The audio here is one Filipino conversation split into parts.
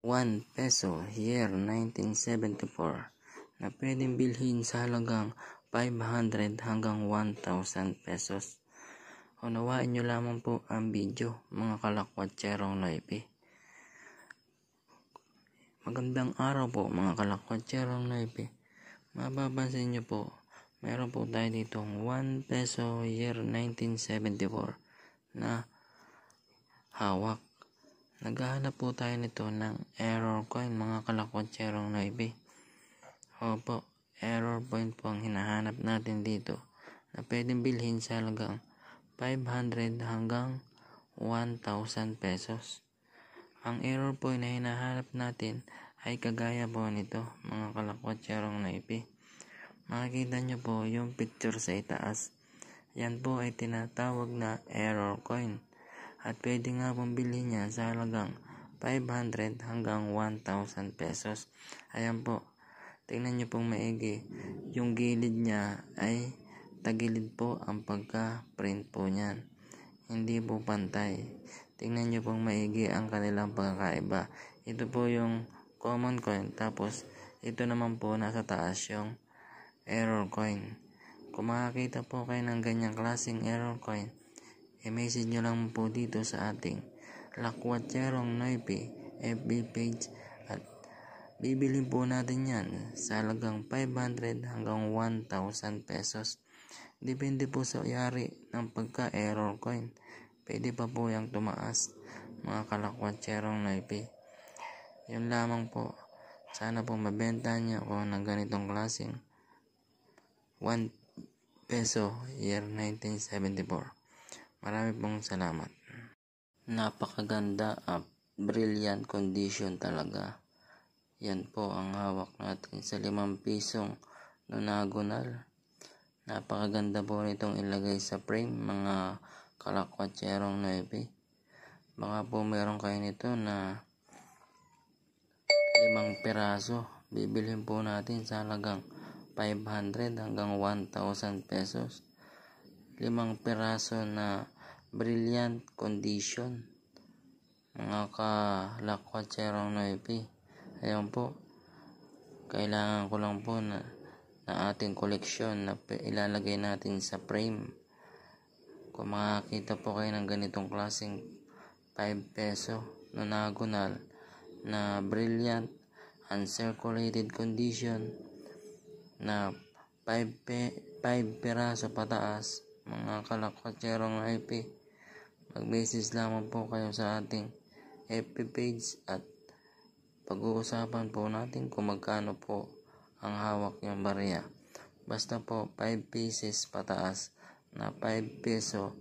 1 peso year 1974 na pwedeng bilhin sa halagang 500 hanggang 1,000 pesos. Unawain nyo lamang po ang video, mga kalakwatserong Noipi. Magandang araw po mga kalakwatserong Noipi. Mapapansin nyo po, meron po tayo ditong 1 peso year 1974 na hawak. Naghahanap po tayo nito ng error coin, mga kalakwatserong Noipi. Opo, error point po ang hinahanap natin dito na pwedeng bilhin sa halagang 500 hanggang 1,000 pesos. Ang error point na hinahanap natin ay kagaya po nito, mga kalakwatserong Noipi. Makikita nyo po yung picture sa itaas. Yan po ay tinatawag na error coin. At pwede nga pong bilhin niya sa halagang 500 hanggang 1,000 pesos. Ayan po. Tingnan nyo pong maigi. Yung gilid niya ay tagilid po ang pagka-print po niyan. Hindi po pantay. Tingnan nyo pong maigi ang kanilang pagkakaiba. Ito po yung common coin. Tapos ito naman po nasa taas yung error coin. Kung makakita po kayo ng ganyang klaseng error coin, i-message nyo lang po dito sa ating Lakwatserong Noipi FB page at bibilhin po natin yan sa halagang 500 hanggang 1,000 pesos. Depende po sa yari ng pagka-error coin. Pwede pa po yung tumaas, mga kalakwatserong Noipi. Yun lamang po. Sana po mabenta nyo ako ng ganitong klaseng 1 peso year 1974. Marami pong salamat. Napakaganda at brilliant condition talaga. Yan po ang hawak natin sa 5 pisong nonagonal. Napakaganda po nitong ilagay sa frame, mga kalakwatserong Noipi. Baka po meron kayo nito na 5 piraso. Bibilhin po natin sa halagang 500 hanggang 1,000 pesos. 5 piraso na brilliant condition, mga kalakwatserong Noipi. Ayan po, kailangan ko lang po na ating koleksyon na ilalagay natin sa frame. Kung makakita po kayo ng ganitong klaseng 5 peso nonagonal na brilliant uncirculated condition na 5 piraso pataas, mga kalakwatserong Noipi, mag-message lamang po kayo sa ating FB page at pag-uusapan po natin kung magkano po ang hawak yung barya. Basta po 5 pieces pataas na 5 peso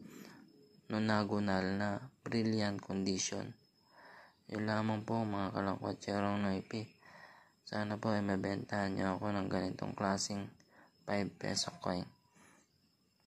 nonagonal na brilliant condition. Yun lamang po, mga kalakwatserong Noipi. Sana po ay mabentahan nyo ako ng ganitong klaseng 5 peso coin.